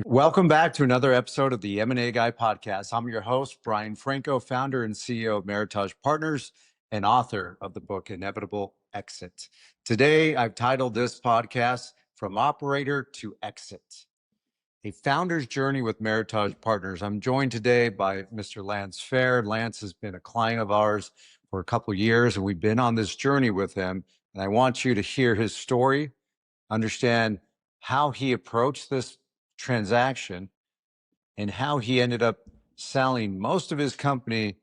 Welcome back to another episode of the M&A Guy podcast. I'm your host, Brian Franco, founder and CEO of Meritage Partners and author of the book, Inevitable Exit. Today, I've titled this podcast, From Operator to Exit, a founder's journey with Meritage Partners. I'm joined today by Mr. Lance Fair. Lance has been a client of ours for a couple of years, and we've been on this journey with him. And I want you to hear his story, understand how he approached this transaction and how he ended up selling most of his company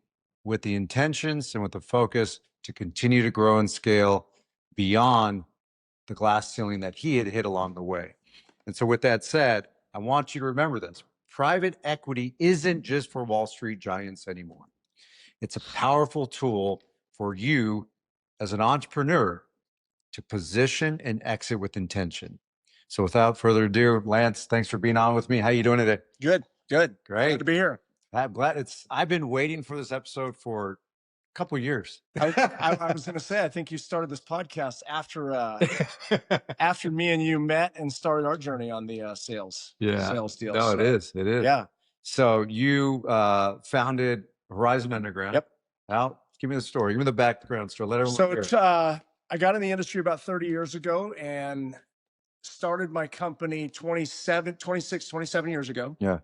with the intentions and with the focus to continue to grow and scale beyond the glass ceiling that he had hit along the way. And so with that said, I want you to remember this. Private equity isn't just for Wall Street giants anymore. It's a powerful tool for you as an entrepreneur to position and exit with intention. So without further ado, Lance, thanks for being on with me. How you doing today? Good. Great. Glad to be here. I'm glad I've been waiting for this episode for a couple of years. I was going to say, I think you started this podcast after me and you met and started our journey on the sales deals. No, it is. Yeah. So you founded Horizon Underground. Yep. Now, give me the story. Give me the background story. Let everyone hear. I got in the industry about 30 years ago and started my company 27 years ago. Yeah.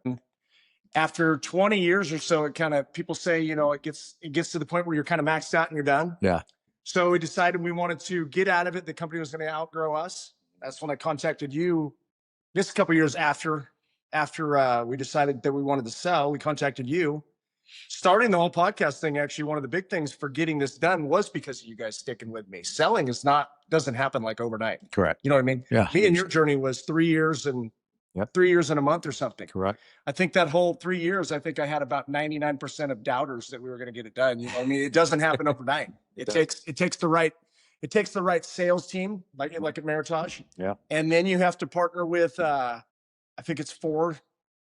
After 20 years or so, people say, it gets to the point where you're kind of maxed out and you're done. Yeah. So we decided we wanted to get out of it. The company was going to outgrow us. That's when I contacted you. This a couple of years after we decided that we wanted to sell, we contacted you. Starting the whole podcast thing, actually, one of the big things for getting this done was because of you guys sticking with me. Selling doesn't happen like overnight. Correct. You know what I mean? Yeah. Me and your journey was 3 years and 3 years and a month or something. Correct. I think that whole 3 years, I think I had about 99% of doubters that we were going to get it done. You know what I mean? It doesn't happen overnight. It takes the right sales team, like at Meritage. Yeah. And then you have to partner with I think it's 4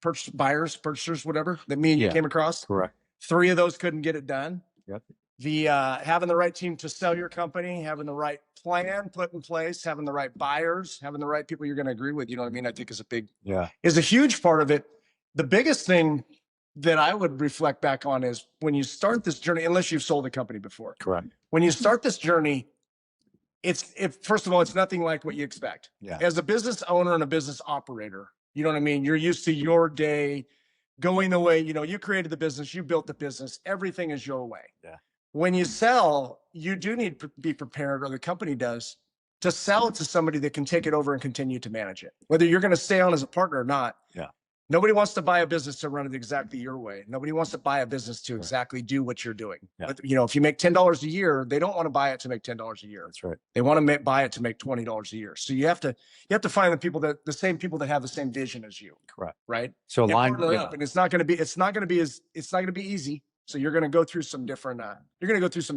purchasers, whatever, that me and you came across. Correct. 3 of those couldn't get it done. Yep. The having the right team to sell your company, having the right plan put in place, having the right buyers, having the right people you're going to agree with, you know what I mean? I think is a huge part of it. The biggest thing that I would reflect back on is when you start this journey, unless you've sold a company before. Correct. When you start this journey, first of all, it's nothing like what you expect. Yeah. As a business owner and a business operator, you know what I mean? You're used to your day going the way, you created the business, you built the business, everything is your way. Yeah. When you sell, you do need to be prepared, or the company does, to sell it to somebody that can take it over and continue to manage it. Whether you're going to stay on as a partner or not. Yeah. Nobody wants to buy a business to run it exactly your way. Nobody wants to buy a business to exactly do what you're doing. Yeah. But, if you make $10 a year, they don't want to buy it to make $10 a year. That's right. They want to buy it to make $20 a year. So you have to find the same people that have the same vision as you. Correct. Right. So partner up, and it's not going to be easy. So you're going to go through some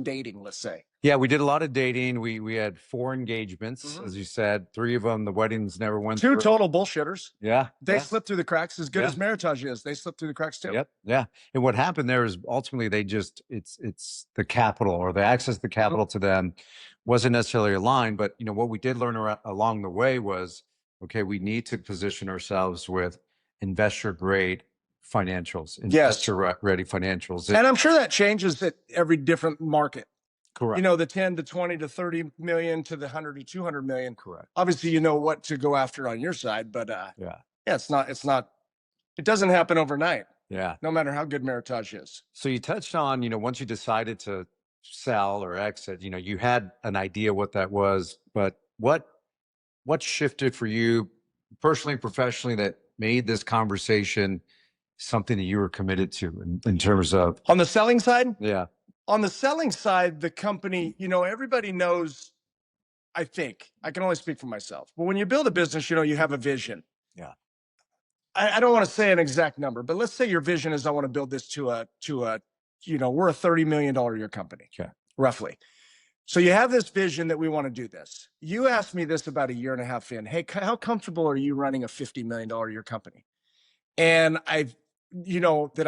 dating, let's say. Yeah, we did a lot of dating. We had 4 engagements, as you said. 3 of them, the weddings never went 2 through. total bullshitters. Yeah. They slipped through the cracks as good as Meritage is. They slipped through the cracks too. Yep. Yeah. And what happened there is ultimately it's the capital, or the access to the capital to them wasn't necessarily aligned. But, what we did learn along the way was, okay, we need to position ourselves with investor grade financials, investor-ready financials. And I'm sure that changes at every different market. Correct. The 10 to 20 to 30 million to the 100 to 200 million. Correct. Obviously, you know what to go after on your side, but it doesn't happen overnight. Yeah. No matter how good Meritage is. So you touched on, once you decided to sell or exit, you had an idea what that was, but what shifted for you personally, professionally, that made this conversation something that you were committed to in terms of on the selling side? Yeah. On the selling side, the company, everybody knows, I think, I can only speak for myself, but when you build a business, you have a vision. Yeah. I don't want to say an exact number, but let's say your vision is I want to build this to a we're a $30 million a year company, roughly. So you have this vision that we want to do this. You asked me this about a year and a half in. Hey, how comfortable are you running a $50 million a year company? And I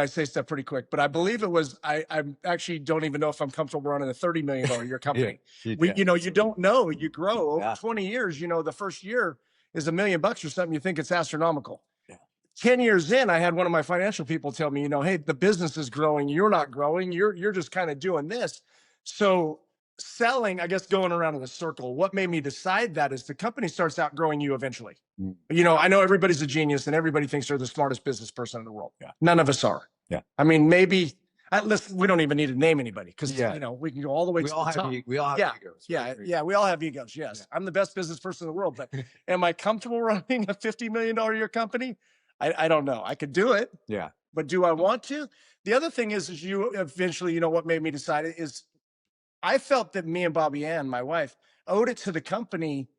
say stuff pretty quick, but I believe it was, I actually don't even know if I'm comfortable running a $30 million a year company. You don't know, you grow over 20 years, the first year is $1 million or something. You think it's astronomical. Yeah. 10 years in, I had one of my financial people tell me, hey, the business is growing. You're not growing. You're just kind of doing this. So selling, I guess, going around in a circle, what made me decide that is the company starts outgrowing you eventually. I know everybody's a genius and everybody thinks they're the smartest business person in the world. Yeah. None of us are. Yeah. I mean, maybe listen, we don't even need to name anybody because, we can go all the way to the top. We all have egos. Yeah. We all have egos. Yes. Yeah. I'm the best business person in the world, but am I comfortable running a $50 million a year company? I don't know. I could do it. Yeah. But do I want to? The other thing is you eventually, what made me decide is I felt that me and Bobby Ann, my wife, owed it to the company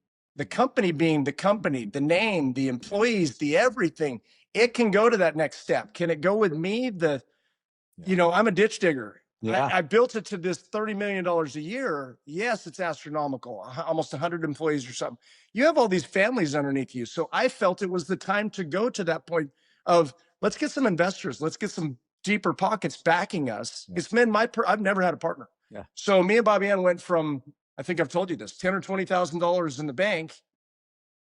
being the company, the name, the employees, the everything. It can go to that next step. Can it go with me? I'm a ditch digger. Yeah. I built it to this $30 million a year. Yes, it's astronomical, almost 100 employees or something. You have all these families underneath you. So I felt it was the time to go to that point of let's get some investors. Let's get some deeper pockets backing us. Yeah. It's been I've never had a partner. Yeah. So me and Bobby Ann went from, I think I've told you this, $10,000 or $20,000 in the bank.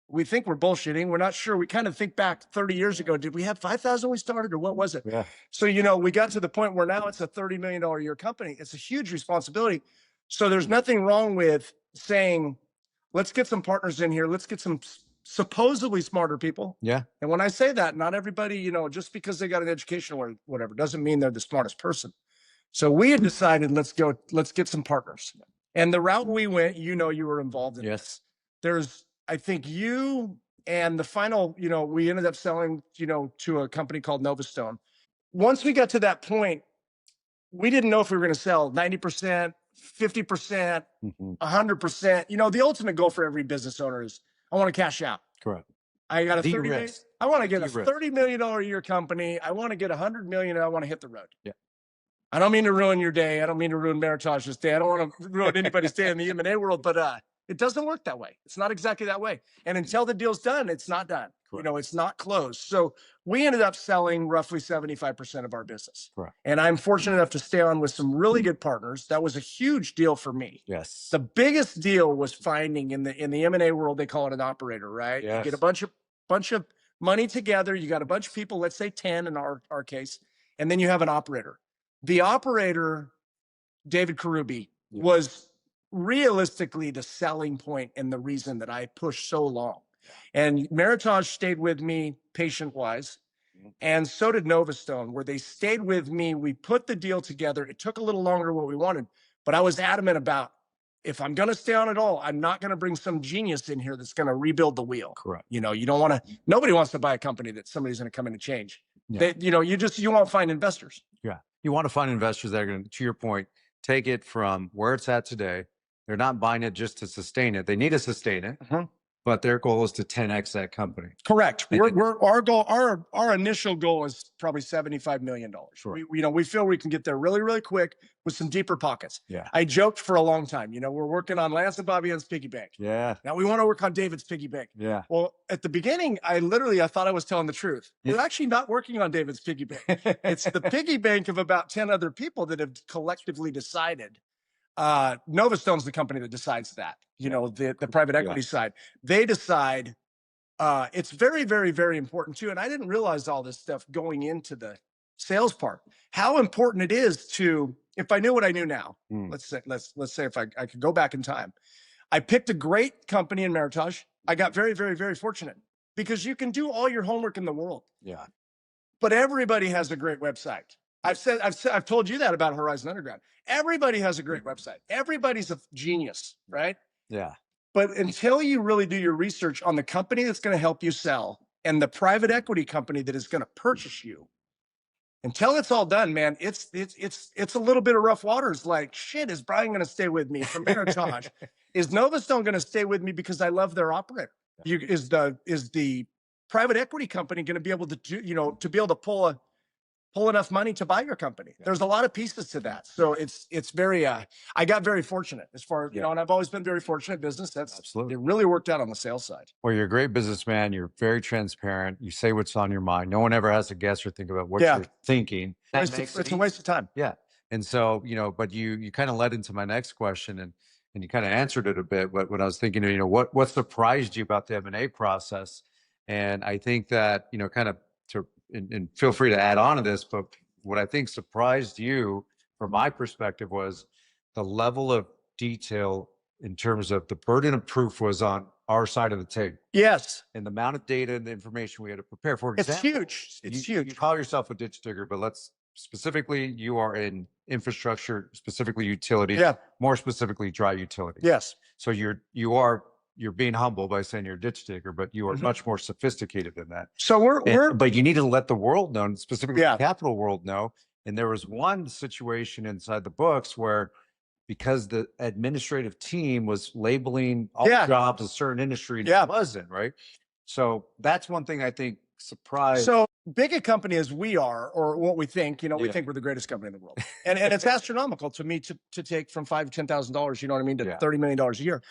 We think we're bullshitting. We're not sure. We kind of think back 30 years ago. Did we have 5,000 we started or what was it? Yeah. So, we got to the point where now it's a $30 million a year company. It's a huge responsibility. So there's nothing wrong with saying, let's get some partners in here. Let's get some supposedly smarter people. Yeah. And when I say that, not everybody, just because they got an education or whatever, doesn't mean they're the smartest person. So we had decided, let's get some partners. And the route we went, you were involved in. Yes. There's, I think you and the final, we ended up selling, to a company called Novastone. Once we got to that point, we didn't know if we were going to sell 90%, 50%, 100%. The ultimate goal for every business owner is I want to cash out. Correct. I got I want to get a $30 million a year company. I want to get $100 million and I want to hit the road. Yeah. I don't mean to ruin your day. I don't mean to ruin Meritage's day. I don't want to ruin anybody's day in the M&A world, but it doesn't work that way. It's not exactly that way. And until the deal's done, it's not done. Correct. It's not closed. So we ended up selling roughly 75% of our business. Correct. And I'm fortunate enough to stay on with some really good partners. That was a huge deal for me. Yes. The biggest deal was finding in the M&A world, they call it an operator, right? Yes. You get a bunch of money together. You got a bunch of people, let's say 10 in our case, and then you have an operator. The operator, David Karubi, was realistically the selling point and the reason that I pushed so long. And Meritage stayed with me patient-wise, and so did Novastone, where they stayed with me. We put the deal together. It took a little longer than what we wanted, but I was adamant about if I'm going to stay on at all, I'm not going to bring some genius in here that's going to rebuild the wheel. Correct. You don't want to, nobody wants to buy a company that somebody's going to come in and change. Yeah. You want to find investors. Yeah. You want to find investors that are going to your point, take it from where it's at today. They're not buying it just to sustain it. They need to sustain it, but their goal is to 10x that company. Correct. Our initial goal is probably $75 million. Sure. We feel we can get there really, really quick with some deeper pockets. Yeah. I joked for a long time. We're working on Lance and Bobby Ann's piggy bank. Yeah. Now we want to work on David's piggy bank. Yeah. Well, at the beginning, I thought I was telling the truth. We're actually not working on David's piggy bank. It's the piggy bank of about 10 other people that have collectively decided. Novastone's the company that decides that, the private equity side. They decide, it's very, very, very important too. And I didn't realize all this stuff going into the sales part, how important it is to, if I knew what I knew now, let's say if I could go back in time, I picked a great company in Meritage. I got very, very, very fortunate because you can do all your homework in the world. Yeah. But everybody has a great website. I've told you that about Horizon Underground. Everybody has a great website. Everybody's a genius, right? Yeah. But until you really do your research on the company that's going to help you sell and the private equity company that is going to purchase you, until it's all done, man, it's a little bit of rough waters. Like, shit, is Brian going to stay with me from Meritage? Is Novastone going to stay with me because I love their operator? Is the private equity company going to be able to do, to be able to pull enough money to buy your company? There's a lot of pieces to that. So it's very, I got very fortunate as far as, and I've always been very fortunate in business. Absolutely. It really worked out on the sales side. Well, you're a great businessman. You're very transparent. You say what's on your mind. No one ever has to guess or think about what you're thinking. It's a waste of time. Yeah. And so, but you kind of led into my next question and you kind of answered it a bit. But when I was thinking, what surprised you about the M&A process? And I think that, kind of and feel free to add on to this, but what I think surprised you from my perspective was the level of detail in terms of the burden of proof was on our side of the table. Yes. And the amount of data and the information we had to prepare. For It's example, huge. It's huge. You call yourself a ditch digger, but let's specifically, you are in infrastructure, specifically utilities, more specifically dry utilities. Yes. So you're being humble by saying you're a ditch digger, but you are much more sophisticated than that. So but you need to let the world know, specifically the capital world know. And there was one situation inside the books where, because the administrative team was labeling all jobs a certain industry, and it wasn't, right? So that's one thing I think surprised. So big a company as we are, or what we think, we think we're the greatest company in the world. And it's astronomical to me to take from $5,000 to $10,000, you know what I mean, to $30 million a year.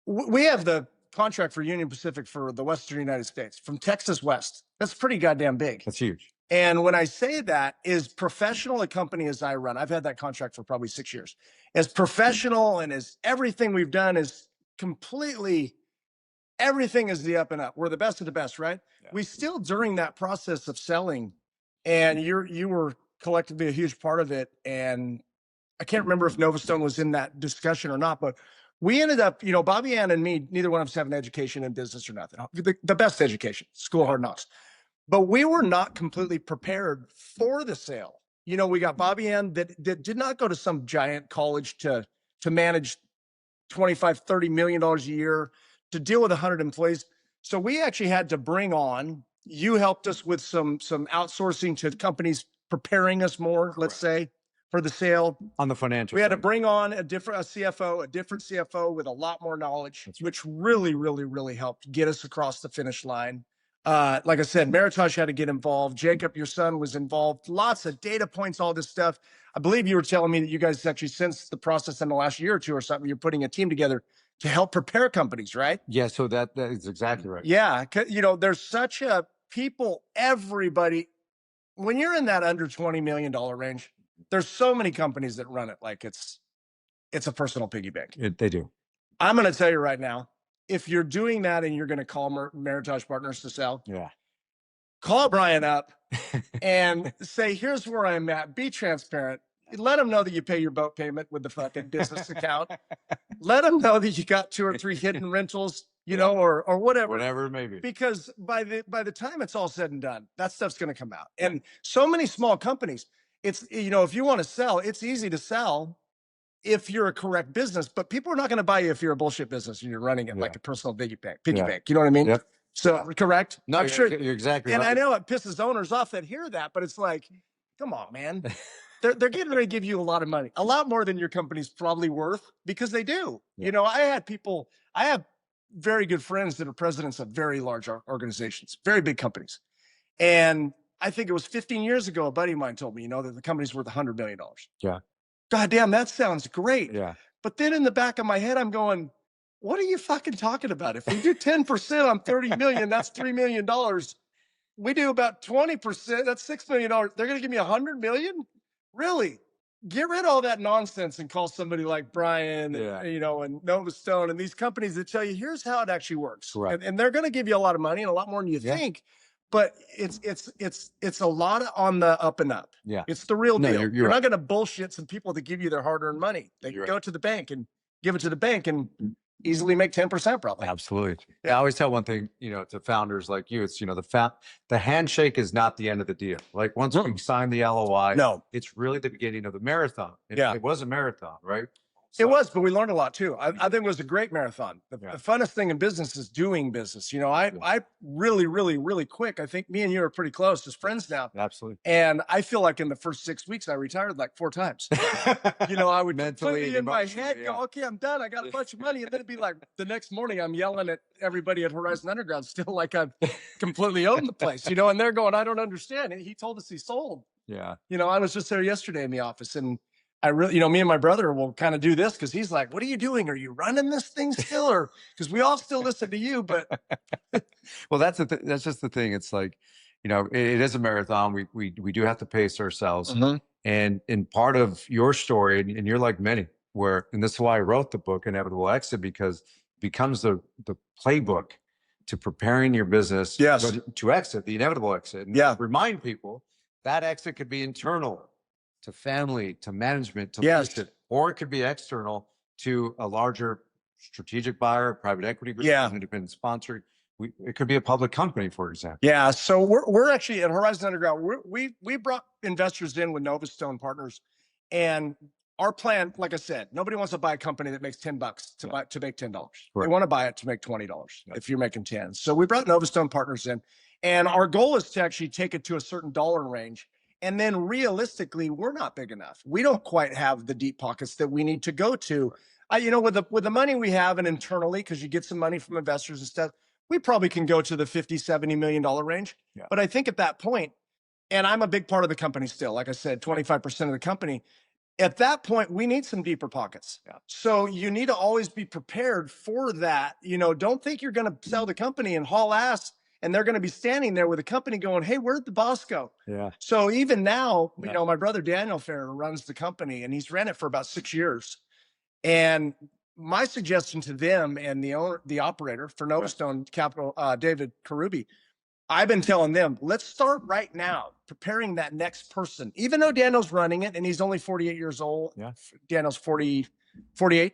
We have the contract for Union Pacific for the Western United States, from Texas West. That's pretty goddamn big. That's huge. And when I say that, as professional a company as I run, I've had that contract for probably 6 years. As professional and as everything we've done is completely, everything is the up and up. We're the best of the best, right? Yeah. We still, during that process of selling, and you were collectively a huge part of it. And I can't remember if Novastone was in that discussion or not, but we ended up, Bobby Ann and me, neither one of us have an education in business or nothing. The best education, school hard knocks. But we were not completely prepared for the sale. We got Bobby Ann that did not go to some giant college to manage $25-30 million a year, to deal with 100 employees. So we actually had to bring on, you helped us with some outsourcing to companies preparing us more, let's say, for the sale. On the financial We had to bring on a different CFO with a lot more knowledge, which really, really, really helped get us across the finish line. Like I said, Meritage had to get involved. Jacob, your son, was involved. Lots of data points, all this stuff. I believe you were telling me that you guys actually, since the process in the last year or two or something, you're putting a team together to help prepare companies, right? Yeah, so that is exactly right. Yeah, there's such a everybody, when you're in that under $20 million range, there's so many companies that run it like it's a personal piggy bank. They do. I'm going to tell you right now, if you're doing that and you're going to call Meritage Partners to sell, call Brian up and say, here's where I'm at. Be transparent. Let them know that you pay your boat payment with the fucking business account. Let them know that you got 2 or 3 hidden rentals, or whatever. Whatever it may be. Because by the time it's all said and done, that stuff's going to come out. And so many small companies, it's, if you want to sell, it's easy to sell if you're a correct business, but people are not going to buy you if you're a bullshit business and you're running it like a personal piggy bank. You know what I mean? Yep. So correct? No, you're exactly right. And I know it pisses owners off that hear that, but it's like, come on, man. They're getting ready to give you a lot of money, a lot more than your company's probably worth, because they do. Yeah. I have very good friends that are presidents of very large organizations, very big companies. And I think it was 15 years ago, a buddy of mine told me, that the company's worth $100 million. Yeah. God damn, that sounds great. Yeah. But then in the back of my head, I'm going, what are you fucking talking about? If we do 10% on 30 million, that's $3 million. We do about 20%, that's $6 million. They're going to give me 100 million? Really? Get rid of all that nonsense and call somebody like Brian, and Novastone and these companies that tell you, here's how it actually works. And they're going to give you a lot of money and a lot more than you think. But it's a lot on the up and up. Yeah, it's the real deal. You're not going to bullshit some people that give you their hard-earned money. They go to the bank and give it to the bank and easily make 10% probably. Absolutely. Yeah, I always tell one thing, to founders like you, it's the handshake is not the end of the deal. Like once we sign the LOI, it's really the beginning of the marathon. It was a marathon, right? So, it was, but we learned a lot too. I think it was a great marathon. The funnest thing in business is doing business. I really, really, really quick. I think me and you are pretty close as friends now. Absolutely. And I feel like in the first 6 weeks, I retired like 4 times. I would mentally put it in my head, go, okay, I'm done. I got a bunch of money. And then it'd be like the next morning, I'm yelling at everybody at Horizon Underground, still like I've completely owned the place, and they're going, I don't understand. And he told us he sold. Yeah. I was just there yesterday in the office, and I really, me and my brother will kind of do this because he's like, what are you doing? Are you running this thing still? Or because we all still listen to you, but. Well, that's just the thing. It's like, it is a marathon. We do have to pace ourselves. And in part of your story, and you're like many, and this is why I wrote the book, Inevitable Exit, because it becomes the playbook to preparing your business to exit, the inevitable exit. And remind people that exit could be internal to family, to management, to leadership, or it could be external to a larger strategic buyer, private equity group, an independent sponsor. It could be a public company, for example. Yeah. So we're actually at Horizon Underground. We brought investors in with Novastone Partners, and our plan, like I said, nobody wants to buy a company that makes $10 to make $10. They want to buy it to make $20 if you're making 10. So we brought Novastone Partners in, and our goal is to actually take it to a certain dollar range. And then realistically, we're not big enough. We don't quite have the deep pockets that we need to go to. With the money we have and internally, because you get some money from investors and stuff, we probably can go to the $50-70 million range. But I think at that point, and I'm a big part of the company still, like I said, 25% of the company. At that point, we need some deeper pockets. So you need to always be prepared for that. Don't think you're going to sell the company and haul ass, and they're going to be standing there with a company going, hey, where'd the boss go? So even now, my brother Daniel Fair runs the company, and he's ran it for about 6 years. And my suggestion to them and the operator for Novastone Capital, David Karubi, I've been telling them, let's start right now preparing that next person. Even though Daniel's running it and he's only 48 years old, Daniel's 48.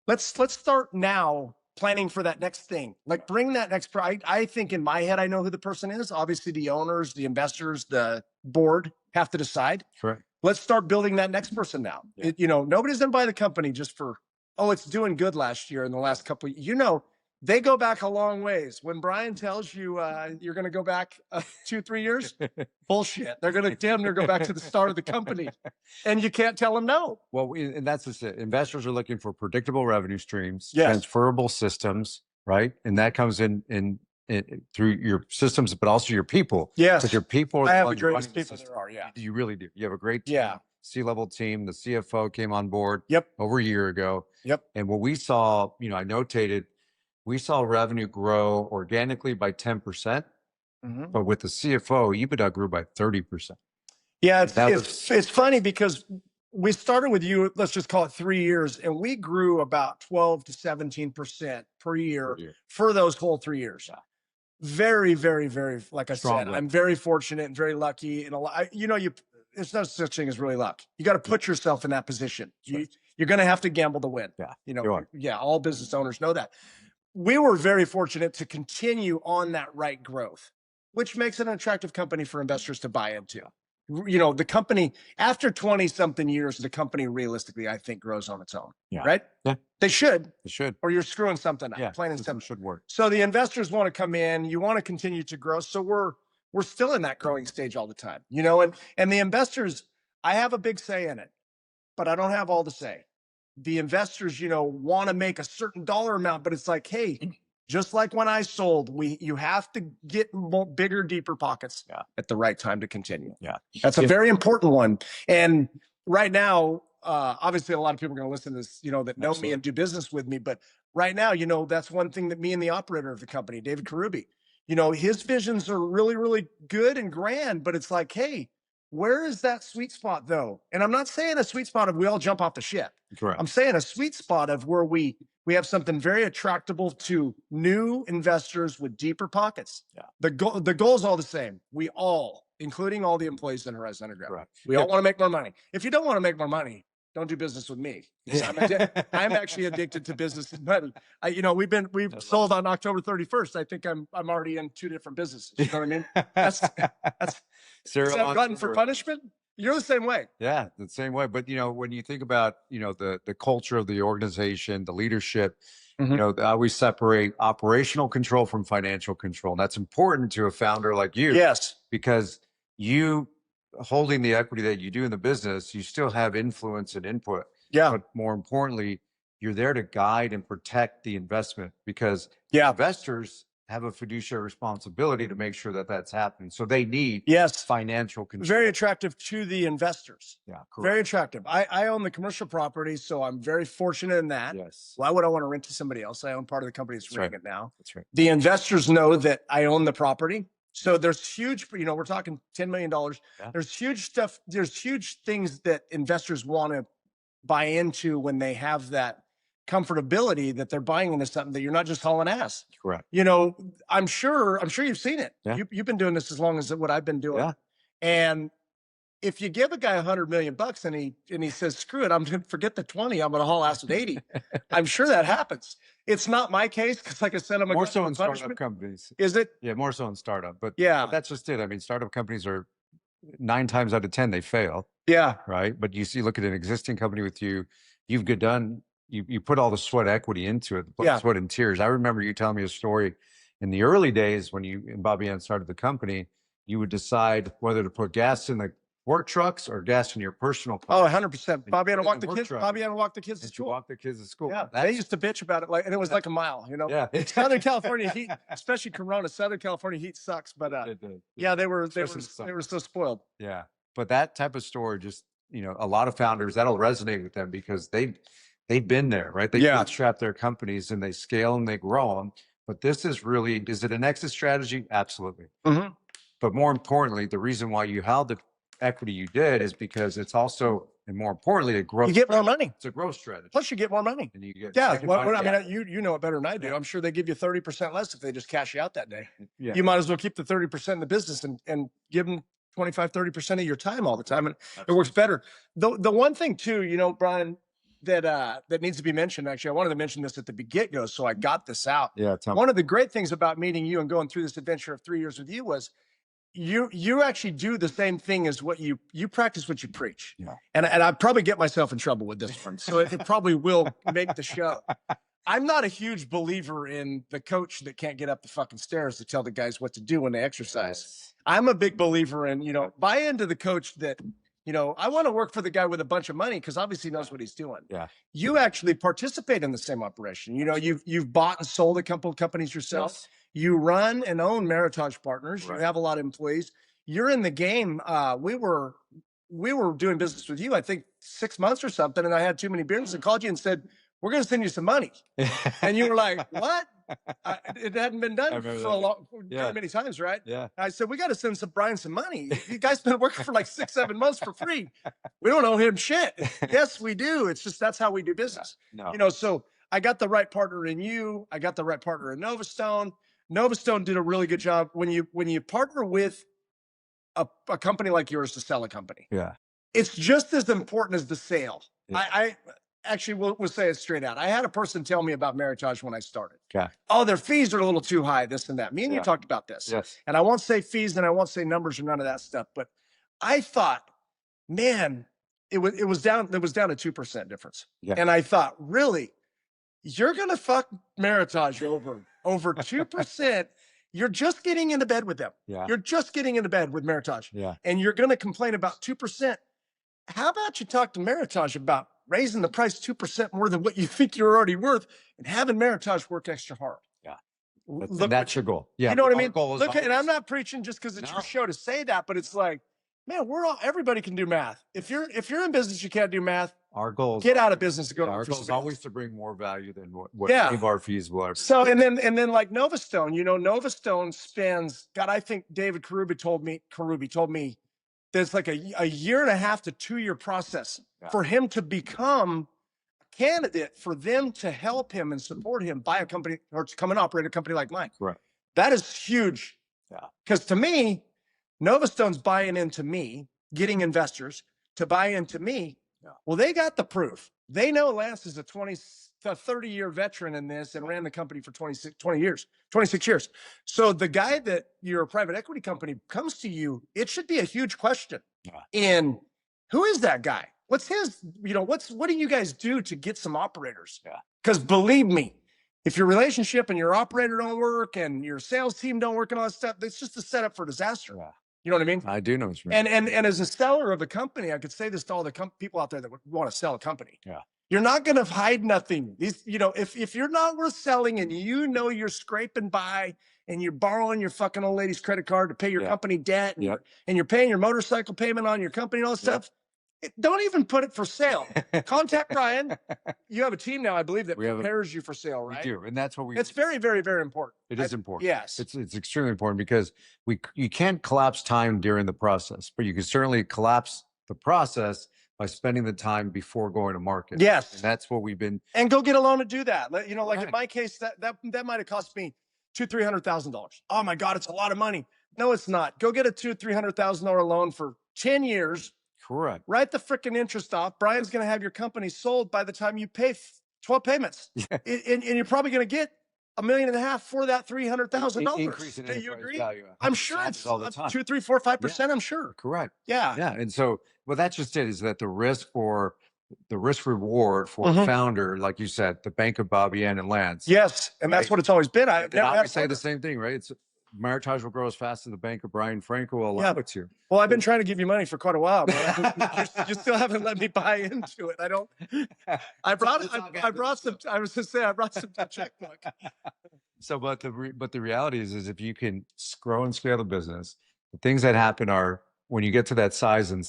Let's start now planning for that next thing. Like bring that next, I think in my head, I know who the person is. Obviously the owners, the investors, the board have to decide. Correct. Let's start building that next person now. Nobody's going to buy the company just for, it's doing good last year in the last couple of, they go back a long ways. When Brian tells you you're going to go back 2-3 years, bullshit. They're going to damn near go back to the start of the company, and you can't tell them no. Well, and that's just it. Investors are looking for predictable revenue streams, transferable systems, right? And that comes in through your systems, but also your people. Yes, because your people are I have the greatest people there are. You really do. You have a great team. C-level team. The CFO came on board. Over a year ago. And what we saw, I notated. We saw revenue grow organically by 10%, but with the CFO, EBITDA grew by 30%. Yeah, it's funny because we started with you, let's just call it 3 years, and we grew about 12 to 17% per year for those whole 3 years. Very, very, very, like I said, I'm very fortunate and very lucky. And it's no such thing as really luck. You got to put yourself in that position. You're going to have to gamble to win. All business owners know that. We were very fortunate to continue on that right growth, which makes it an attractive company for investors to buy into. The company, after 20 something years, the company realistically, I think, grows on its own. Right? Yeah. They should. They should. Or you're screwing something up. Plain and simple. Should work. So the investors want to come in. You want to continue to grow. So we're still in that growing stage all the time. And the investors, I have a big say in it, but I don't have all the say. The investors, want to make a certain dollar amount, but it's like, hey, just like when I sold, you have to get bigger, deeper pockets at the right time to continue. That's a very important one. And right now, obviously, a lot of people are going to listen to this, that know me and do business with me. But right now, that's one thing that me and the operator of the company, David Karubi, his visions are really, really good and grand. But it's like, hey, where is that sweet spot, though? And I'm not saying a sweet spot of we all jump off the ship. Correct. I'm saying a sweet spot of where we have something very attractable to new investors with deeper pockets. The goal is all the same. We all, including all the employees in Horizon Underground, we all want to make more money. If you don't want to make more money, don't do business with me. I'm actually addicted to business and money. We've sold on October 31st. I think I'm already in 2 different businesses. You know what I mean? That's is that glutton for punishment? You're the same way. Yeah, the same way. But when you think about the culture of the organization, the leadership, I always separate operational control from financial control. And that's important to a founder like you. Yes, because you holding the equity that you do in the business, you still have influence and input. But more importantly, you're there to guide and protect the investment because investors have a fiduciary responsibility to make sure that that's happening. So they need financial control. Very attractive to the investors. Correct. Very attractive. I own the commercial property, so I'm very fortunate in that. Yes. Why would I want to rent to somebody else? I own part of the company that's renting it now. That's right. The investors know that I own the property. So there's huge, we're talking $10 million. There's huge stuff. There's huge things that investors want to buy into when they have that comfortability that they're buying into something that you're not just hauling ass. Correct. You know, I'm sure you've seen it. Yeah. You've been doing this as long as what I've been doing. Yeah. And if you give a guy $100 million and he says, screw it, I'm going to forget the 20, I'm going to haul ass at 80. I'm sure that happens. It's not my case because, like I said, I'm a more so in startup companies. Is it? Yeah, more so in startup. But yeah, but that's just it. I mean, startup companies are 9 times out of 10 they fail. Yeah. Right. But you see, look at an existing company with you. You've done. You put all the sweat equity into it. Yeah. Sweat and tears. I remember you telling me a story in the early days when you and Bobby Ann started the company. You would decide whether to put gas in the work trucks or gas in your personal car. Oh, 100%. Bobby had to walk the kids. Bobby had to walk the kids to school. Walk the kids to school. Yeah, they used to bitch about it, like, and it was like a mile. You know, yeah. Southern California heat, especially Corona. Southern California heat sucks, but yeah, they were so spoiled. Yeah, but that type of story, just a lot of founders that'll resonate with them because they've been there, right? They bootstrap their companies and they scale and they grow them. But this is it an exit strategy? Absolutely. Mm-hmm. But more importantly, the reason why you held the equity you did is because it's also, and more importantly, a growth. You get more money. It's a growth strategy. Plus, you get more money. And you get I mean, you know it better than I do. Yeah. I'm sure they give you 30% less if they just cash you out that day. Yeah. You might as well keep the 30% in the business and give them 25, 30% of your time all the time, and it works better. The one thing too, Brian, that needs to be mentioned. Actually, I wanted to mention this at the get-go, so I got this out. Yeah. One of the great things about meeting you and going through this adventure of 3 years with you was you actually do the same thing as what you practice what you preach. Yeah. And I probably get myself in trouble with this one, so it probably will make the show. I'm not a huge believer in the coach that can't get up the fucking stairs to tell the guys what to do when they exercise. I'm a big believer in, buy into the coach that, I want to work for the guy with a bunch of money because obviously he knows what he's doing. Yeah. You actually participate in the same operation. You've bought and sold a couple of companies yourself. Yes. You run and own Meritage Partners. Right. You have a lot of employees. You're in the game. We were doing business with you, I think 6 months or something, and I had too many beers and called you and said, we're going to send you some money. And you were like, what? It hadn't been done for many times, right? Yeah. I said, we got to send Brian some money. You guys been working for like 6, 7 months for free. We don't owe him shit. Yes, we do. It's just, that's how we do business. No. So I got the right partner in you. I got the right partner in Novastone. Novastone did a really good job. When you partner with a company like yours to sell a company, it's just as important as the sale. Yeah. I actually we'll say it straight out. I had a person tell me about Meritage when I started. Okay. Oh, their fees are a little too high, this and that. Me and you talked about this. Yes. And I won't say fees and I won't say numbers or none of that stuff, but I thought, man, it was down to 2% difference. Yeah. And I thought, really, you're gonna fuck Meritage over 2%. You're just getting into bed with them. Yeah. You're just getting into bed with Meritage. Yeah. And you're gonna complain about 2%. How about you talk to Meritage about raising the price 2% more than what you think you're already worth and having Meritage work extra hard? Yeah. That's your goal. Yeah. You know what I mean? Look, and I'm not preaching just because it's your show to say that, but it's like, man, everybody can do math. If you're in business, you can't do math. Our goal is get out of business and go to our goal is always to bring more value than what any of our fees will ever. So and then like Novastone, Novastone spends, God, I think David Karubi told me there's like a year and a half to 2 year process for him to become a candidate for them to help him and support him buy a company or to come and operate a company like mine. Right. That is huge. Yeah. Because to me, Novastone's buying into me, getting investors to buy into me. Yeah. Well, they got the proof. They know Lance is a 30-year veteran in this and ran the company for 26 years. So the guy that your private equity company comes to you, it should be a huge question. Yeah. In who is that guy? What's his, what do you guys do to get some operators? Yeah. Because believe me, if your relationship and your operator don't work and your sales team don't work and all that stuff, it's just a setup for disaster. Yeah. You know what I mean? I do know what you mean. And as a seller of a company, I could say this to all the people out there that would want to sell a company. Yeah. You're not going to hide nothing. These, if you're not worth selling and you're scraping by and you're borrowing your fucking old lady's credit card to pay your company debt and you're paying your motorcycle payment on your company and all that stuff, don't even put it for sale. Contact Brian. You have a team now, I believe, that prepares you for sale, right? We do, and that's what it's very, very, very important. It is important. Yes. It's extremely important because you can't collapse time during the process, but you can certainly collapse the process by spending the time before going to market. Yes. And that's what we've been. And go get a loan to do that. You know, like Right. in my case, that might have cost me $200,000-$300,000. Oh my God, it's a lot of money. No, it's not. Go get a $200,000-$300,000 loan for 10 years. Correct. Write the freaking interest off. Brian's going to have your company sold by the time you pay 12 payments. Yeah. And you're probably going to get $1.5 million for that $300,000. Increase in enterprise value. I'm sure it's all the time. 2, 3, 4, 5%. Yeah. I'm sure. Correct. Yeah. Yeah. And so, well, that's just it, is that the risk reward for a founder, like you said, the bank of Bobby Ann and Lance. Yes. And that's what it's always been. I always say the same thing, right? It's Meritage will grow as fast as the bank of Brian Franco will allow it to. Well, I've been trying to give you money for quite a while, but you still haven't let me buy into it. I brought some checkbook. So, but the reality is if you can grow and scale the business, the things that happen are when you get to that size and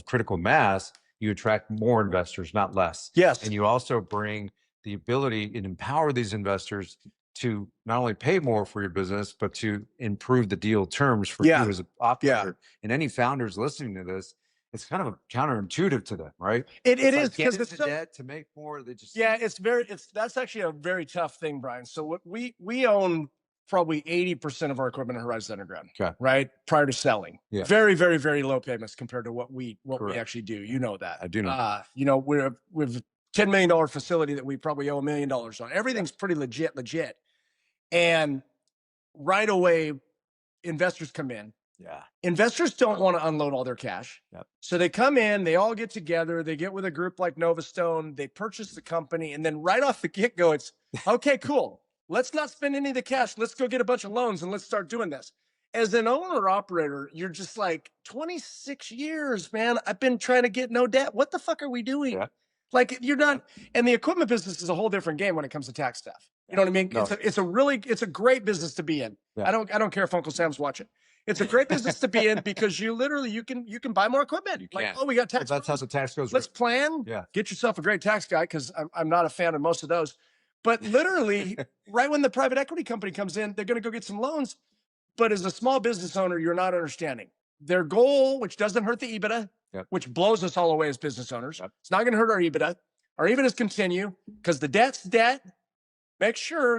critical mass, you attract more investors, not less. Yes. And you also bring the ability and empower these investors to not only pay more for your business, but to improve the deal terms for you as an operator. Yeah. And any founders listening to this, it's kind of counterintuitive to them, right? It is, because it's debt to make more. They just that's actually a very tough thing, Brian. So what we own probably 80% of our equipment in Horizon Underground, right? Prior to selling. Yeah. Very, very, very low payments compared to what we actually do. You know that. I do know. You know, we've a $10 million facility that we probably owe $1 million on. Everything's pretty legit. And right away, investors come in. Yeah. Investors don't want to unload all their cash. Yep. So they come in, they all get together, they get with a group like Novastone, they purchase the company, and then right off the get-go, it's, okay, cool. Let's not spend any of the cash. Let's go get a bunch of loans and let's start doing this. As an owner operator, you're just like, 26 years, man. I've been trying to get no debt. What the fuck are we doing? Yeah. Like, you're not, and the equipment business is a whole different game when it comes to tax stuff. You know what I mean? No. It's a great business to be in. Yeah. I don't care if Uncle Sam's watching. It's a great business to be in because you can buy more equipment. You can. Like, oh, we got tax. Well, that's how the tax goes. Let's plan. Yeah. Get yourself a great tax guy, because I'm not a fan of most of those. But literally, right when the private equity company comes in, they're going to go get some loans. But as a small business owner, you're not understanding their goal, which doesn't hurt the EBITDA, which blows us all away as business owners. Yep. It's not going to hurt our EBITDA. Our EBITDAs continue because the debt's debt. Make sure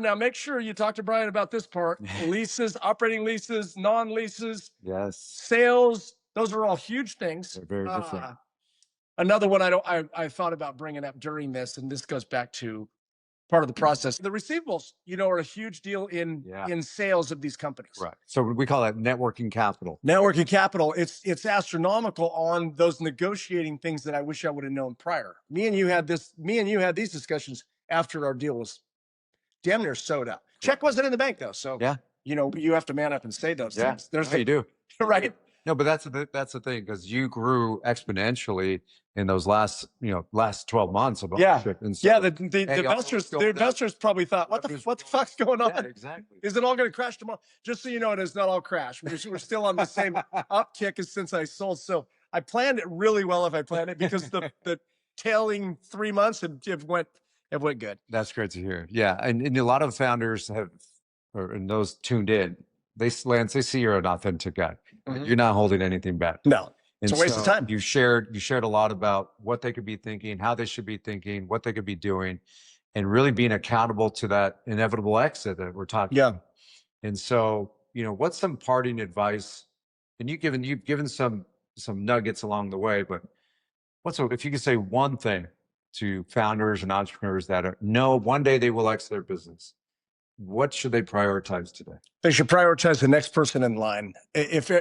you talk to Brian about this part. Leases, operating leases, non-leases, sales. Those are all huge things. They're very different. Another one I thought about bringing up during this, and this goes back to part of the process. The receivables, are a huge deal in sales of these companies. Right. So we call that networking capital. Networking capital. It's astronomical on those negotiating things that I wish I would have known prior. Me and you had these discussions after our deal was damn near sold out. Check wasn't in the bank though. So you have to man up and say those things. You do. Right. No, but that's the thing, because you grew exponentially in those last 12 months. And so, the investors probably thought, what the fuck's going on? Yeah, exactly. Is it all going to crash tomorrow? Just so you know, it is not all crash. We're still on the same uptick as since I sold. So I planned it really well if I planned it, because the tailing 3 months have went good. That's great to hear. Yeah. And a lot of founders and those tuned in, they see you're an authentic guy. Mm-hmm. You're not holding anything back. No, it's a waste of time. You shared a lot about what they could be thinking, how they should be thinking, what they could be doing, and really being accountable to that inevitable exit that we're talking about. And so, what's some parting advice? And you've given some nuggets along the way, but if you could say one thing to founders and entrepreneurs that know one day they will exit their business, what should they prioritize today? They should prioritize the next person in line.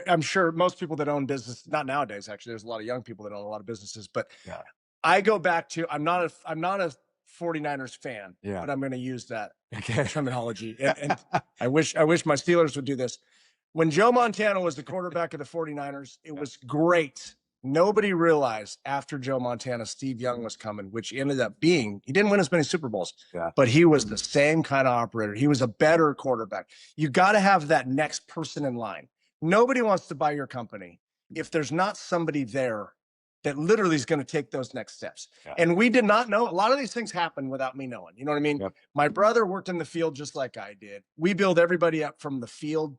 I'm sure most people that own business, not nowadays, actually, there's a lot of young people that own a lot of businesses, but I go back to, I'm not a 49ers fan, but I'm going to use that terminology. And I wish my Steelers would do this. When Joe Montana was the quarterback of the 49ers, it was great. Nobody realized after Joe Montana, Steve Young was coming, which ended up being, he didn't win as many Super Bowls, but he was the same kind of operator. He was a better quarterback. You got to have that next person in line. Nobody wants to buy your company if there's not somebody there that literally is going to take those next steps. And we did not know. A lot of these things happen without me knowing. You know what I mean? My brother worked in the field just like I did. We build everybody up from the field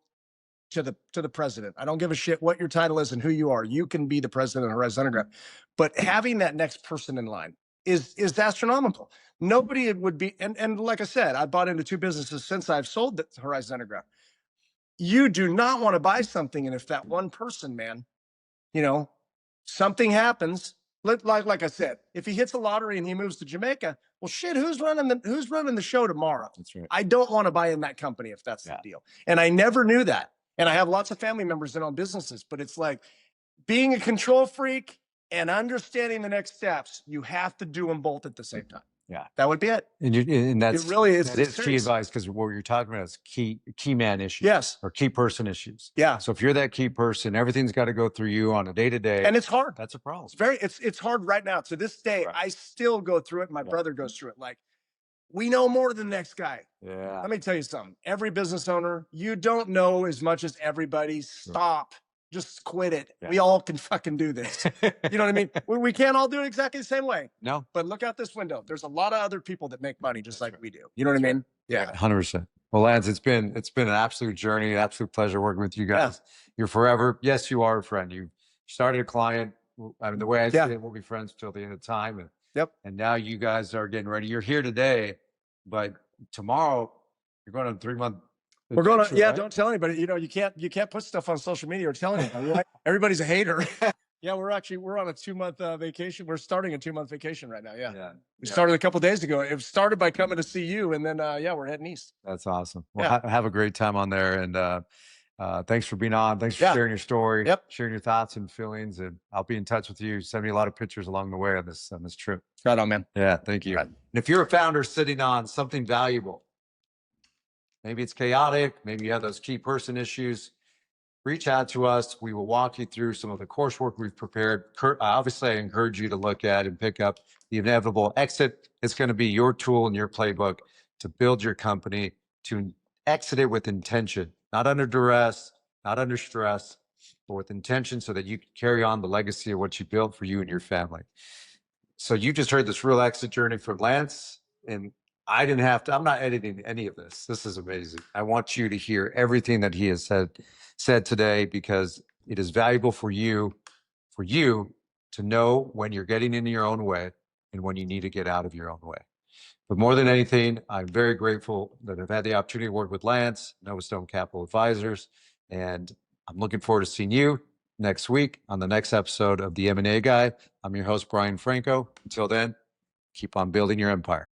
to the president. I don't give a shit what your title is and who you are. You can be the president of Horizon Underground. But having that next person in line is astronomical. Nobody would be, and like I said, I bought into 2 businesses since I've sold the Horizon Underground. You do not want to buy something, and if that one person, man, something happens, like I said, if he hits the lottery and he moves to Jamaica, well, shit, who's running the show tomorrow? That's right. I don't want to buy in that company if that's the deal. And I never knew that. And I have lots of family members that own businesses, but it's like being a control freak and understanding the next steps. You have to do them both at the same time. Yeah, that would be it. And that's it really is. That is key advice, because what you're talking about is key man issues. Yes. Or key person issues. Yeah. So if you're that key person, everything's got to go through you on a day-to-day. And it's hard. That's a problem. It's hard right now. To this day, I still go through it. My brother goes through it. Like, we know more than the next guy. Yeah. Let me tell you something. Every business owner, you don't know as much as everybody. Stop. Just quit it. We all can fucking do this. You know what I mean? We can't all do it exactly the same way. No. But look out this window. There's a lot of other people that make money just like we do. You know what I mean? Yeah. 100%. Well, Lance, it's been an absolute journey, an absolute pleasure working with you guys. You're forever. Yes, you are a friend. You started a client. I mean, the way I see it, we'll be friends till the end of time. And and now you guys are getting ready. You're here today, but tomorrow you're going on a 3-month. We're going to, don't tell anybody. You can't put stuff on social media or tell anybody. Right? Everybody's a hater. Yeah, we're on a 2-month vacation. We're starting a 2-month vacation right now. Yeah. We started a couple days ago. It started by coming to see you, and then we're heading east. That's awesome. Well, have a great time on there, and thanks for being on. Thanks for sharing your story, sharing your thoughts and feelings, and I'll be in touch with you. Send me a lot of pictures along the way on this trip. Right on, man. Yeah, thank you. Right. And if you're a founder sitting on something valuable, maybe it's chaotic, maybe you have those key person issues, reach out to us. We will walk you through some of the coursework we've prepared. Obviously, I encourage you to look at and pick up The Inevitable Exit. It's going to be your tool and your playbook to build your company, to exit it with intention, not under duress, not under stress, but with intention, so that you can carry on the legacy of what you built for you and your family. So you just heard this real exit journey from Lance, and I didn't have to, I'm not editing any of this. This is amazing. I want you to hear everything that he has said today, because it is valuable for you to know when you're getting into your own way and when you need to get out of your own way. But more than anything, I'm very grateful that I've had the opportunity to work with Lance, Nova Stone Capital Advisors, and I'm looking forward to seeing you next week on the next episode of the M&A Guy. I'm your host, Brian Franco. Until then, keep on building your empire.